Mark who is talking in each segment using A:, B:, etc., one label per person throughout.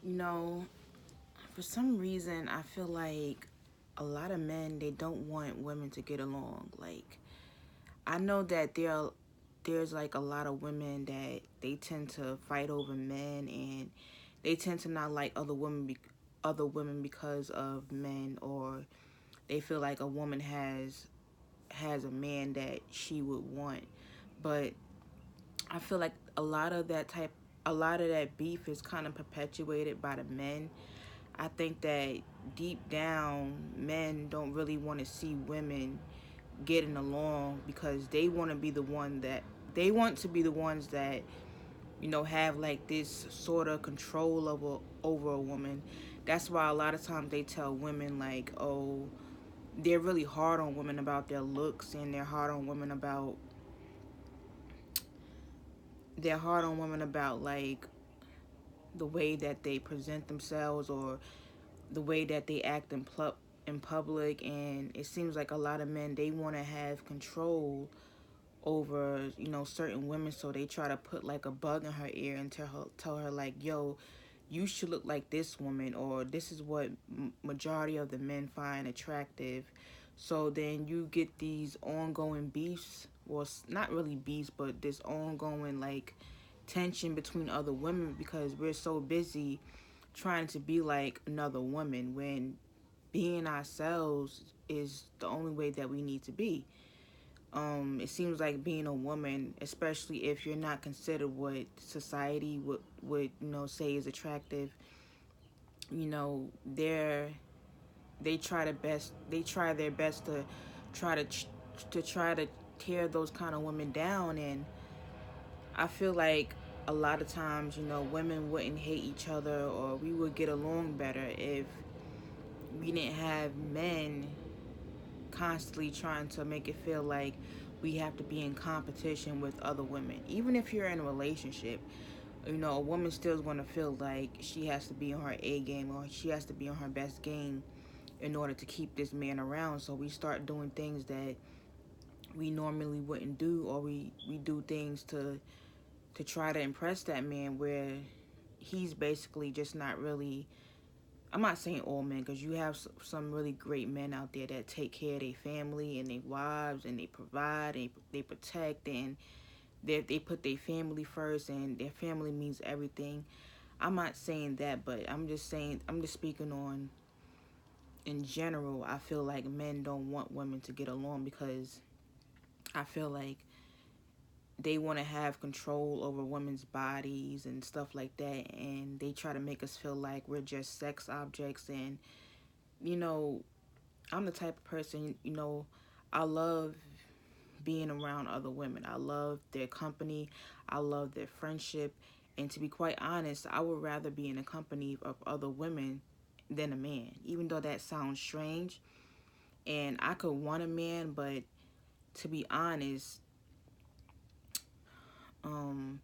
A: You know, for some reason, I feel like a lot of men, they don't want women to get along. Like, I know that there's like a lot of women that they tend to fight over men, and they tend to not like other women because of men, or they feel like a woman has a man that she would want. But I feel like a lot of that beef is kind of perpetuated by the men. I think that deep down, men don't really want to see women getting along because they want to be the ones that have like this sort of control over a woman. That's why a lot of times they tell women like, oh, they're really hard on women about their looks, and they're hard on women about like the way that they present themselves, or the way that they act in public. And it seems like a lot of men, they want to have control over certain women, so they try to put like a bug in her ear and tell her like, yo, you should look like this woman, or this is what majority of the men find attractive. So then you get these ongoing beefs, well, not really beefs, but this ongoing like tension between other women, because we're so busy trying to be like another woman, when being ourselves is the only way that we need to be. It seems like being a woman, especially if you're not considered what society would say is attractive, you know, they're they try their best to try to try to tear those kind of women down. And I feel like a lot of times, women wouldn't hate each other, or we would get along better if we didn't have men constantly trying to make it feel like we have to be in competition with other women. Even if you're in a relationship, a woman still is going to feel like she has to be on her A game, or she has to be on her best game in order to keep this man around. So we start doing things that we normally wouldn't do, or we do things to try to impress that man, where he's basically just not really. I'm not saying all men, because you have some really great men out there that take care of their family and their wives, and they provide, and they protect, and they put their family first, and their family means everything. I'm not saying that, but I'm just speaking on in general. I feel like men don't want women to get along, because I feel like they want to have control over women's bodies and stuff like that, and they try to make us feel like we're just sex objects. And you know I'm the type of person, I love being around other women. I love their company. I love their friendship. And to be quite honest, I would rather be in the company of other women than a man, even though that sounds strange. And I could want a man, but to be honest, um,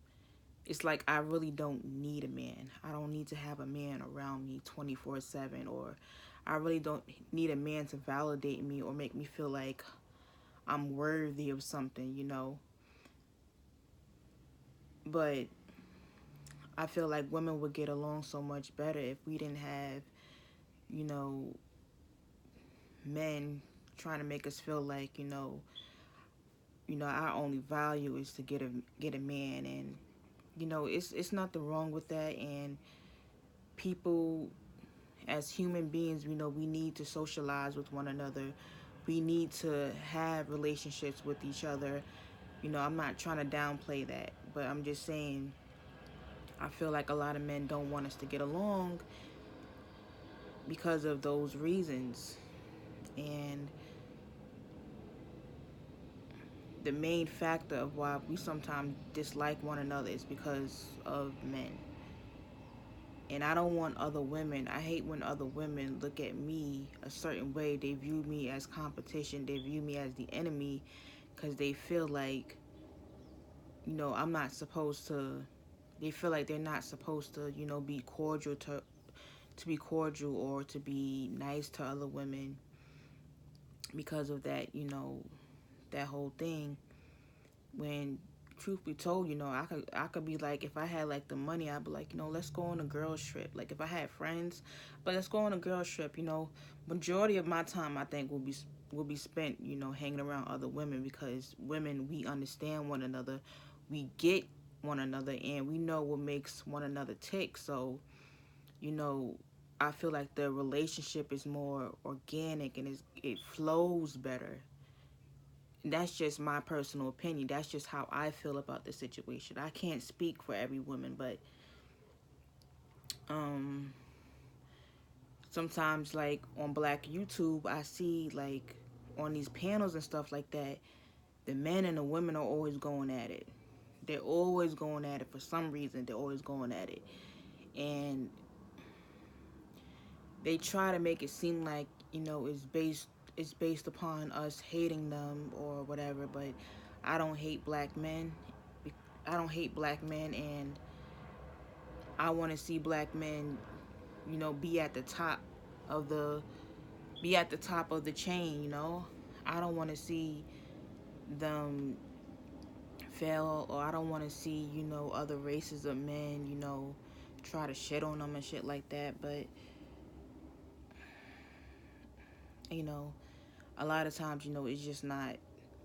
A: it's like I really don't need a man. I don't need to have a man around me 24/7, or I really don't need a man to validate me or make me feel like I'm worthy of something. But I feel like women would get along so much better if we didn't have, you know, men trying to make us feel like, our only value is to get a man. And it's nothing wrong with that. And people, as human beings, we need to socialize with one another. We need to have relationships with each other. I'm not trying to downplay that, but I'm just saying I feel like a lot of men don't want us to get along because of those reasons. And the main factor of why we sometimes dislike one another is because of men. And I don't want other women, I hate when other women look at me a certain way. They view me as competition, they view me as the enemy, because they feel like, I'm not supposed to, they feel like they're not supposed to, be cordial to be cordial or to be nice to other women because of that, that whole thing. When truth be told, I could be like, if I had like the money, I'd be like, let's go on a girls trip. Like if I had friends, but let's go on a girls trip. Majority of my time I think will be spent, hanging around other women, because women, we understand one another, we get one another, and we know what makes one another tick. So, you know, I feel like the relationship is more organic and it flows better. That's just my personal opinion. That's just how I feel about the situation. I can't speak for every woman, but um sometimes, like on Black YouTube, I see like on these panels and stuff like that, the men and the women are always going at it. They're always going at it for some reason. They're always going at it, and they try to make it seem like, it's based upon us hating them or whatever. But I don't hate black men. I don't hate black men, and I want to see black men, be at the top of the chain. I don't want to see them fail, or I don't want to see, other races of men, try to shit on them and shit like that. But, you know, a lot of times, it's just not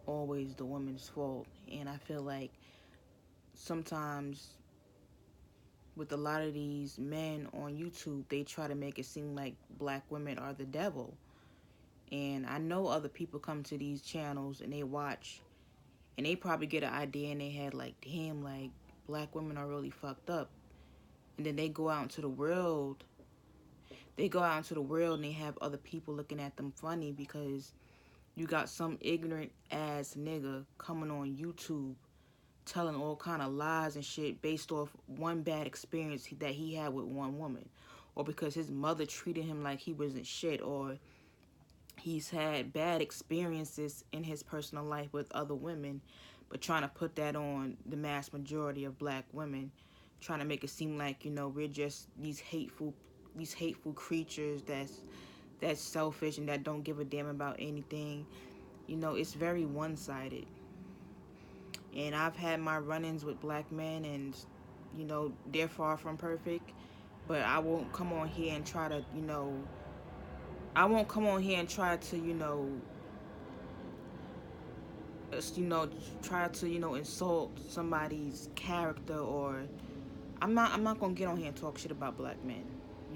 A: always the woman's fault. And I feel like sometimes with a lot of these men on YouTube, they try to make it seem like black women are the devil. And I know other people come to these channels and they watch, and they probably get an idea in their head like, damn, like black women are really fucked up. And then they go out into the world and they have other people looking at them funny, because you got some ignorant ass nigga coming on YouTube telling all kind of lies and shit based off one bad experience that he had with one woman, or because his mother treated him like he wasn't shit, or he's had bad experiences in his personal life with other women, but trying to put that on the mass majority of black women, trying to make it seem like, we're just these hateful creatures that's selfish and that don't give a damn about anything. It's very one-sided. And I've had my run-ins with black men, and they're far from perfect. But I won't come on here and try to you know try to insult somebody's character. Or I'm not gonna get on here and talk shit about black men.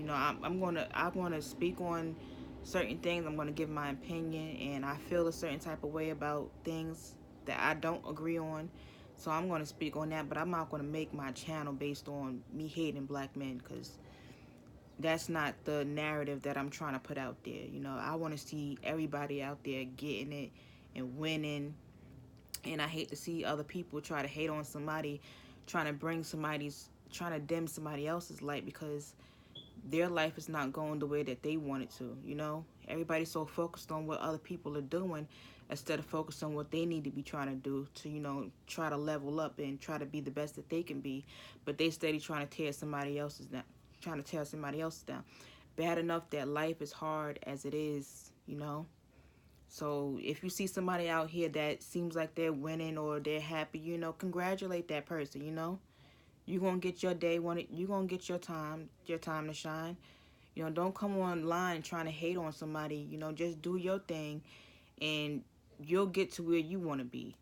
A: I'm gonna speak on certain things. I'm gonna give my opinion, and I feel a certain type of way about things that I don't agree on. So I'm gonna speak on that, but I'm not gonna make my channel based on me hating black men, because that's not the narrative that I'm trying to put out there. I want to see everybody out there getting it and winning. And I hate to see other people try to hate on somebody, trying to dim somebody else's light, because their life is not going the way that they want it to. Everybody's so focused on what other people are doing, instead of focusing on what they need to be trying to do to, try to level up and try to be the best that they can be. But they steady trying to tear somebody else's down. Bad enough that life is hard as it is. So if you see somebody out here that seems like they're winning or they're happy, congratulate that person. You're gonna get your day, you're gonna get your time to shine. Don't come online trying to hate on somebody. Just do your thing, and you'll get to where you want to be.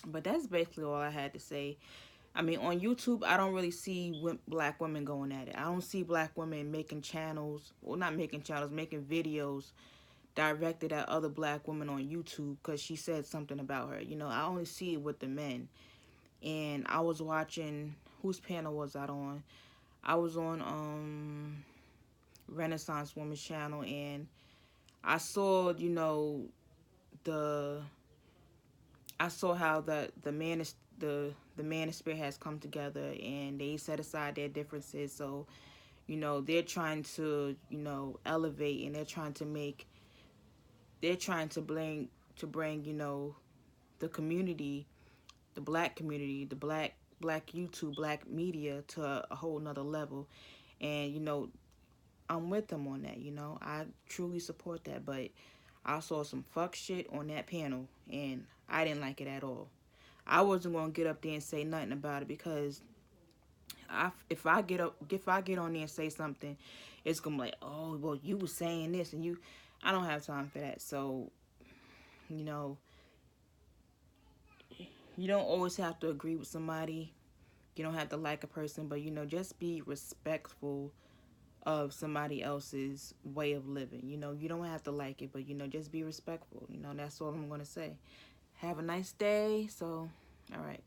A: But that's basically all I had to say. I mean, on YouTube, I don't really see black women going at it. I don't see black women making channels, well, not making channels, making videos directed at other black women on YouTube because she said something about her. I only see it with the men. And I was watching, whose panel was that on? I was on Renaissance Woman's channel, and I saw, the I saw how the Manosphere has come together, and they set aside their differences. So, they're trying to, elevate, and they're trying to bring, the community, the black community, the black YouTube, black media to a whole nother level. And, I'm with them on that. I truly support that. But I saw some fuck shit on that panel, and I didn't like it at all. I wasn't gonna get up there and say nothing about it because if I get on there and say something, it's gonna be like, oh well, you were saying this and you. I don't have time for that. So you know, you don't always have to agree with somebody. You don't have to like a person, but just be respectful of somebody else's way of living. You don't have to like it, but just be respectful. That's all I'm gonna say. Have a nice day. So, all right.